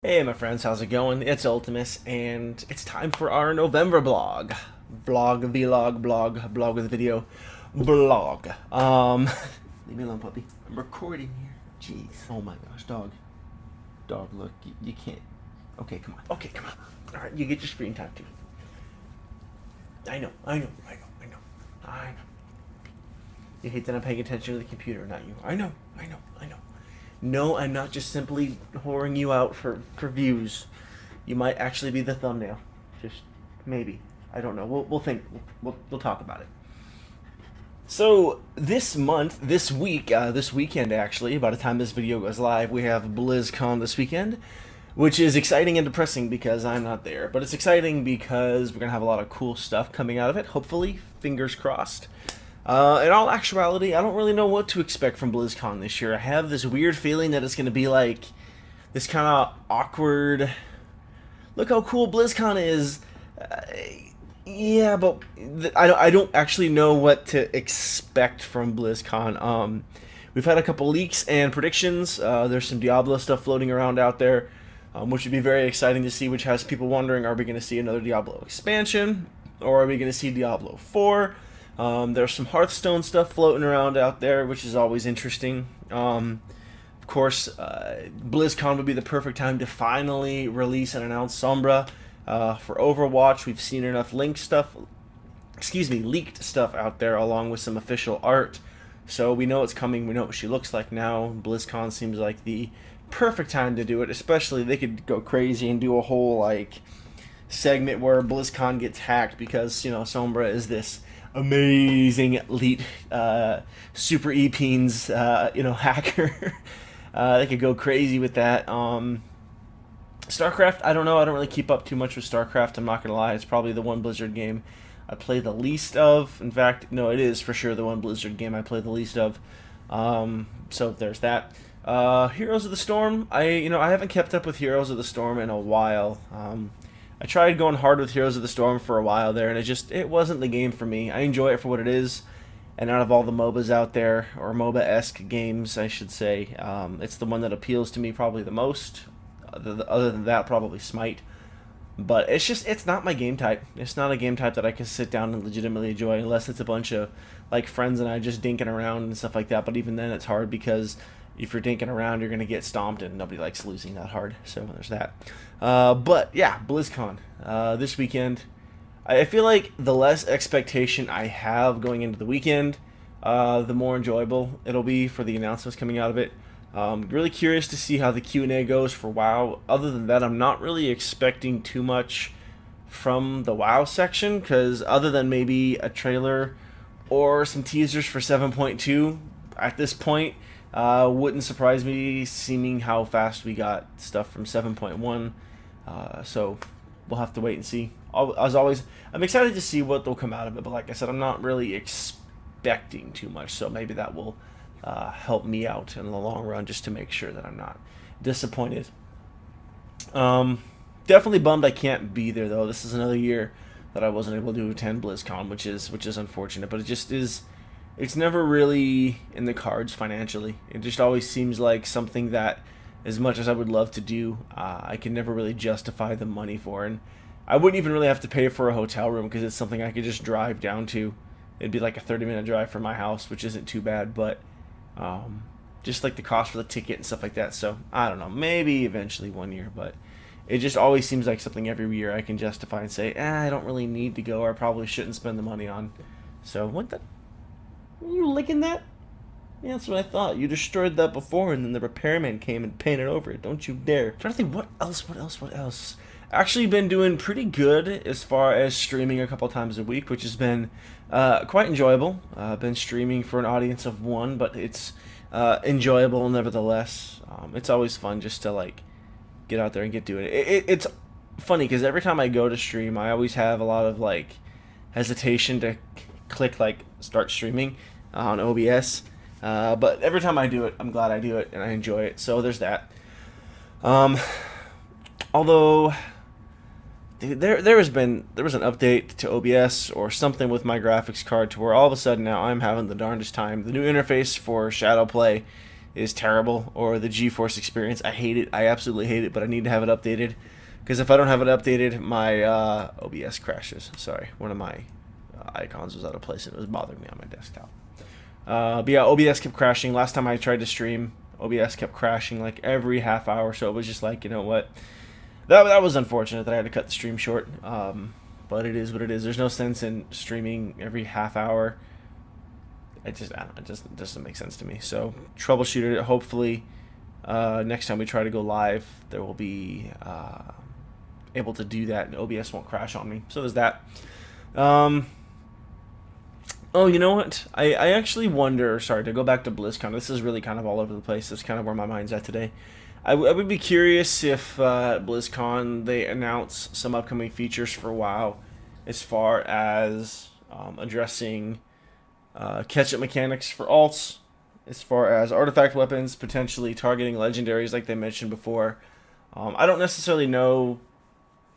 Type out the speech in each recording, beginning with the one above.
Hey my friends, how's it going? It's Ultimus, and it's time for our November blog. Blog with video. Blog. Leave me alone, puppy. I'm recording here. Jeez. Oh my gosh, dog. Dog, look, you can't. Okay, come on. Okay, come on. Alright, you get your screen time too. I know. You hate that I'm paying attention to the computer, not you. I know. No, I'm not just simply whoring you out for views. You might actually be the thumbnail. Just maybe. I don't know. We'll think. We'll talk about it. So this weekend actually, by the time this video goes live, we have BlizzCon this weekend, which is exciting and depressing because I'm not there. But it's exciting because we're gonna have a lot of cool stuff coming out of it. Hopefully, fingers crossed. In all actuality, I don't really know what to expect from BlizzCon this year. I have this weird feeling that it's going to be like this kind of awkward, look how cool BlizzCon is. Yeah, but I don't actually know what to expect from BlizzCon. We've had a couple leaks and predictions. There's some Diablo stuff floating around out there, which would be very exciting to see, which has people wondering, are we going to see another Diablo expansion, or are we going to see Diablo 4? There's some Hearthstone stuff floating around out there, which is always interesting. Of course, BlizzCon would be the perfect time to finally release and announce Sombra for Overwatch. We've seen enough leaked stuff out there, along with some official art. So we know it's coming. We know what she looks like now. BlizzCon seems like the perfect time to do it. Especially, they could go crazy and do a whole segment where BlizzCon gets hacked because Sombra is this amazing elite super e-peens hacker. They could go crazy with that. StarCraft, I don't know. I don't really keep up too much with StarCraft. I'm not gonna lie. It's probably the one Blizzard game I play the least of. In fact, no, it is for sure the one Blizzard game I play the least of. So there's that. Heroes of the Storm. I haven't kept up with Heroes of the Storm in a while. I tried going hard with Heroes of the Storm for a while there, and it wasn't the game for me. I enjoy it for what it is, and out of all the MOBAs out there, or MOBA-esque games, I should say, it's the one that appeals to me probably the most. Other than that, probably Smite. But it's not my game type. It's not a game type that I can sit down and legitimately enjoy, unless it's a bunch of friends and I just dinking around and stuff like that. But even then, it's hard because if you're dinking around, you're going to get stomped, and nobody likes losing that hard. So there's that. But yeah, BlizzCon this weekend. I feel like the less expectation I have going into the weekend, the more enjoyable it'll be for the announcements coming out of it. Really curious to see how the Q&A goes for WoW. Other than that, I'm not really expecting too much from the WoW section, because other than maybe a trailer or some teasers for 7.2 at this point, wouldn't surprise me seeing how fast we got stuff from 7.1. So we'll have to wait and see. As always, I'm excited to see what will come out of it, but like I said, I'm not really expecting too much, so maybe that will help me out in the long run, just to make sure that I'm not disappointed. Definitely bummed I can't be there, though. This is another year that I wasn't able to attend BlizzCon, which is unfortunate, but it just is. It's never really in the cards financially. It just always seems like something that, as much as I would love to do, I can never really justify the money for. And I wouldn't even really have to pay for a hotel room because it's something I could just drive down to. It'd be like a 30-minute drive from my house, which isn't too bad, but just the cost for the ticket and stuff like that. So I don't know, maybe eventually one year, but it just always seems like something every year I can justify and say, I don't really need to go, or I probably shouldn't spend the money on. So what the... Are you licking that? Yeah, that's what I thought. You destroyed that before, and then the repairman came and painted over it. Don't you dare. I'm trying to think, what else? Actually been doing pretty good as far as streaming a couple times a week, which has been quite enjoyable. Been streaming for an audience of one, but it's enjoyable nevertheless. It's always fun just to get out there and get doing it. It's funny because every time I go to stream, I always have a lot of hesitation to click start streaming on OBS, but every time I do it, I'm glad I do it and I enjoy it. So there's that. Although there was an update to OBS or something with my graphics card to where all of a sudden now I'm having the darndest time. The new interface for Shadow Play is terrible, or the GeForce experience. I hate it. I absolutely hate it, but I need to have it updated. Because if I don't have it updated, my OBS crashes. Sorry, one of my icons was out of place and it was bothering me on my desktop. But yeah, OBS kept crashing. Last time I tried to stream, OBS kept crashing like every half hour. So it was just like, you know what? That was unfortunate that I had to cut the stream short. But it is what it is. There's no sense in streaming every half hour. I don't know, it just doesn't make sense to me. So troubleshooted it. Hopefully, next time we try to go live, there will be able to do that, and OBS won't crash on me. So there's that. Oh, you know what? I actually wonder, sorry, to go back to BlizzCon. This is really kind of all over the place. That's kind of where my mind's at today. I would be curious if BlizzCon, they announce some upcoming features for WoW as far as addressing catch-up mechanics for alts, as far as artifact weapons, potentially targeting legendaries like they mentioned before. I don't necessarily know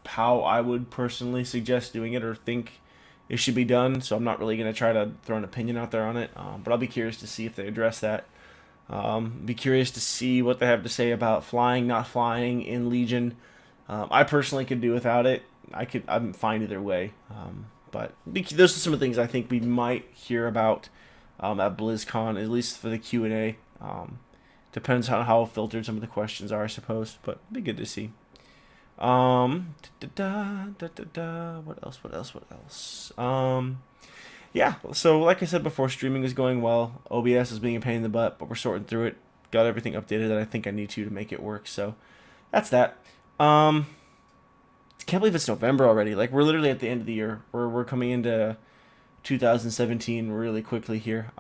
how I would personally suggest doing it or think it should be done, so I'm not really going to try to throw an opinion out there on it, but I'll be curious to see if they address that. Be curious to see what they have to say about flying, not flying in Legion. I personally could do without it. I'm fine either way, but those are some of the things I think we might hear about at BlizzCon, at least for the Q&A. Depends on how filtered some of the questions are, I suppose, but it'd be good to see. What else? Yeah, so like I said before, streaming is going well. OBS is being a pain in the butt, but we're sorting through it. Got everything updated that I think I need to make it work, so that's that. Can't believe it's November already. Like, we're literally at the end of the year. We're coming into 2017 really quickly here.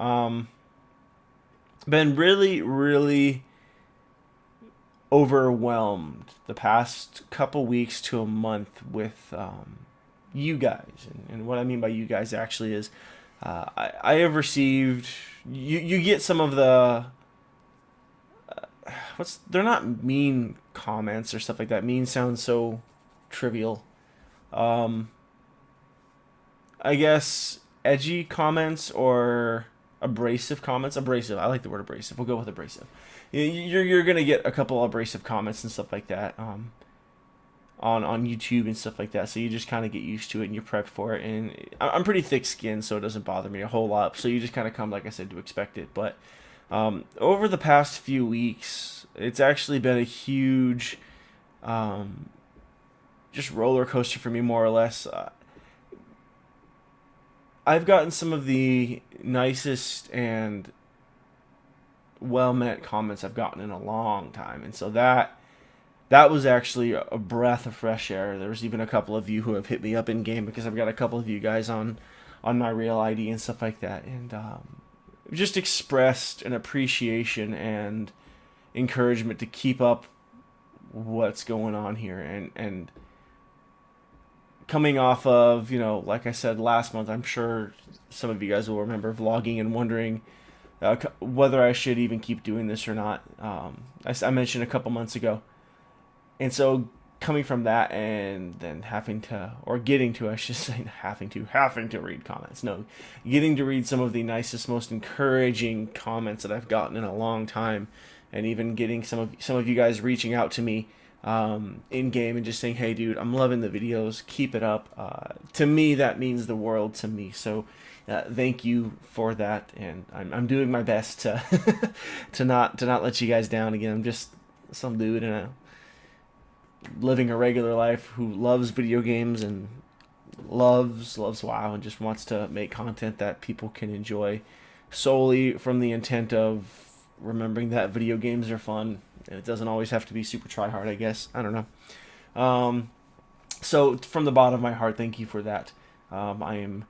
Been really overwhelmed the past couple weeks to a month with you guys, and what I mean by you guys actually is I have received, you get some of the they're not mean comments or stuff like that. Mean sounds so trivial. I guess edgy comments or abrasive comments. Abrasive, I like the word abrasive. We'll go with abrasive. You're gonna get a couple abrasive comments and stuff like that on YouTube and stuff like that. So you just kind of get used to it and you prep for it. And I'm pretty thick-skinned, so it doesn't bother me a whole lot. So you just kind of come, like I said, to expect it. But over the past few weeks, it's actually been a huge just roller coaster for me, more or less. I've gotten some of the nicest and well-meant comments I've gotten in a long time, and so that was actually a breath of fresh air. There was even a couple of you who have hit me up in game because I've got a couple of you guys on my real ID and stuff like that, and just expressed an appreciation and encouragement to keep up what's going on here, and coming off of, like I said last month, I'm sure some of you guys will remember vlogging and wondering whether I should even keep doing this or not. I mentioned a couple months ago. And so coming from that and then having to read comments. No, getting to read some of the nicest, most encouraging comments that I've gotten in a long time, and even getting some of you guys reaching out to me in game and just saying, hey dude, I'm loving the videos, keep it up. To me, that means the world to me. So thank you for that, and I'm doing my best to to not let you guys down again. I'm just some dude living a regular life who loves video games and loves WoW and just wants to make content that people can enjoy solely from the intent of remembering that video games are fun, and it doesn't always have to be super try hard, I guess. I don't know. So from the bottom of my heart, thank you for that. I am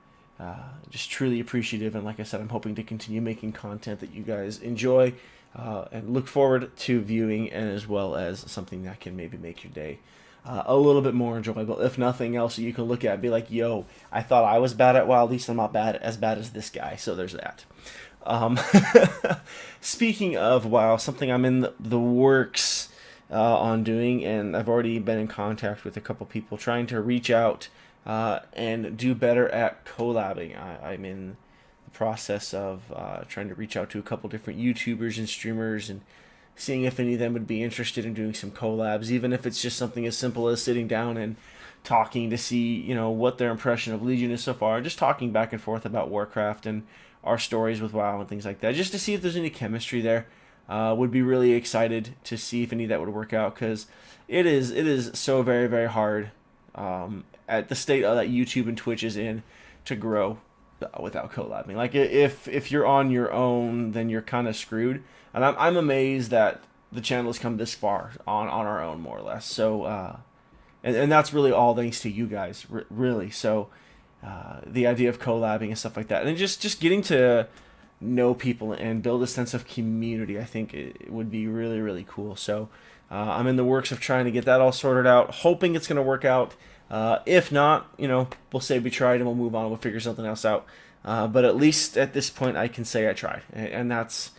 just truly appreciative, and like I said, I'm hoping to continue making content that you guys enjoy and look forward to viewing, and as well as something that can maybe make your day a little bit more enjoyable. If nothing else, you can look at it and be like, yo, I thought I was bad at WoW, at least I'm not as bad as this guy, so there's that. Speaking of WoW, something I'm in the works on doing, and I've already been in contact with a couple people trying to reach out and do better at collabing. I'm in the process of trying to reach out to a couple different YouTubers and streamers and seeing if any of them would be interested in doing some collabs, even if it's just something as simple as sitting down and talking to see, you know, what their impression of Legion is so far, just talking back and forth about Warcraft and our stories with WoW and things like that, just to see if there's any chemistry there. Would be really excited to see if any of that would work out, because it is so very, very hard at the state that YouTube and Twitch is in to grow without collabing. Like, if you're on your own, then you're kind of screwed. And I'm amazed that the channel has come this far on our own, more or less. So, and that's really all thanks to you guys, really. So, the idea of collabing and stuff like that, and just getting to know people and build a sense of community, I think it would be really, really cool. So, I'm in the works of trying to get that all sorted out, hoping it's going to work out. If not, you know, we'll say we tried and we'll move on. We'll figure something else out. But at least at this point, I can say I tried, and that's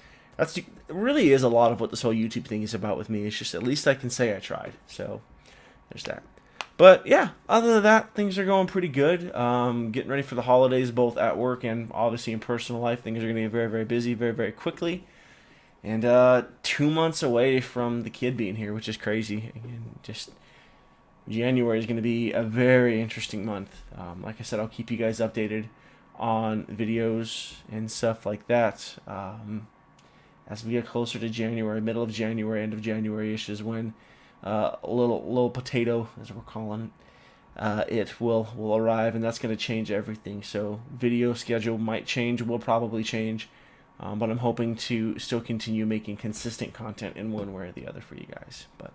really is a lot of what this whole YouTube thing is about with me. It's just at least I can say I tried. So there's that. But yeah, other than that, things are going pretty good. Getting ready for the holidays, both at work and obviously in personal life. Things are going to get very, very busy, very, very quickly. And 2 months away from the kid being here, which is crazy. And just January is going to be a very interesting month. Like I said, I'll keep you guys updated on videos and stuff like that. As we get closer to January, middle of January, end of January-ish is when a little potato, as we're calling it, it will arrive, and that's going to change everything. So video schedule might change, will probably change, but I'm hoping to still continue making consistent content in one way or the other for you guys. But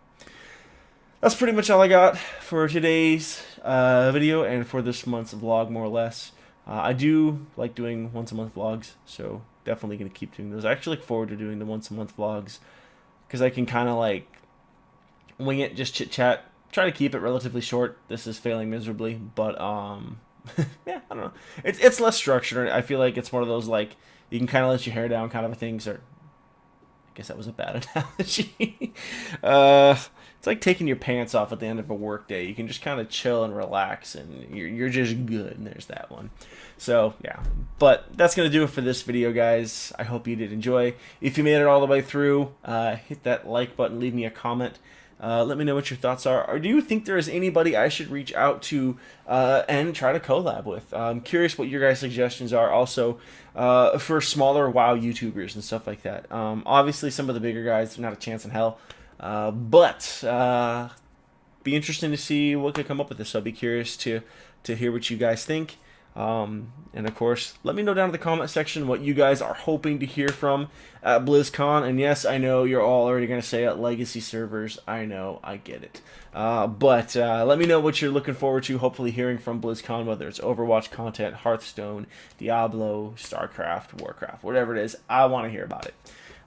that's pretty much all I got for today's video and for this month's vlog, more or less. I do like doing once-a-month vlogs, so definitely going to keep doing those. I actually look forward to doing the once-a-month vlogs, because I can kind of like wing it, just chit-chat, try to keep it relatively short. This is failing miserably, but yeah, I don't know. It's less structured. I feel like it's one of those, like, you can kind of let your hair down kind of a thing. So I guess that was a bad analogy. It's like taking your pants off at the end of a work day. You can just kind of chill and relax, and you're just good. And there's that one. So yeah, but that's gonna do it for this video, guys. I hope you did enjoy. If you made it all the way through, hit that like button, leave me a comment. Let me know what your thoughts are. Or do you think there is anybody I should reach out to and try to collab with? I'm curious what your guys' suggestions are. Also, for smaller WoW YouTubers and stuff like that. Obviously, some of the bigger guys, not a chance in hell. But be interesting to see what could come up with this. So I'll be curious to hear what you guys think. And of course, let me know down in the comment section what you guys are hoping to hear from at BlizzCon. And yes, I know you're all already going to say at Legacy servers. I know, I get it. But let me know what you're looking forward to, hopefully hearing from BlizzCon, whether it's Overwatch content, Hearthstone, Diablo, StarCraft, Warcraft, whatever it is. I want to hear about it.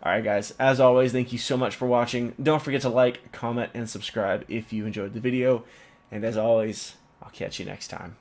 Alright guys, as always, thank you so much for watching. Don't forget to like, comment, and subscribe if you enjoyed the video. And as always, I'll catch you next time.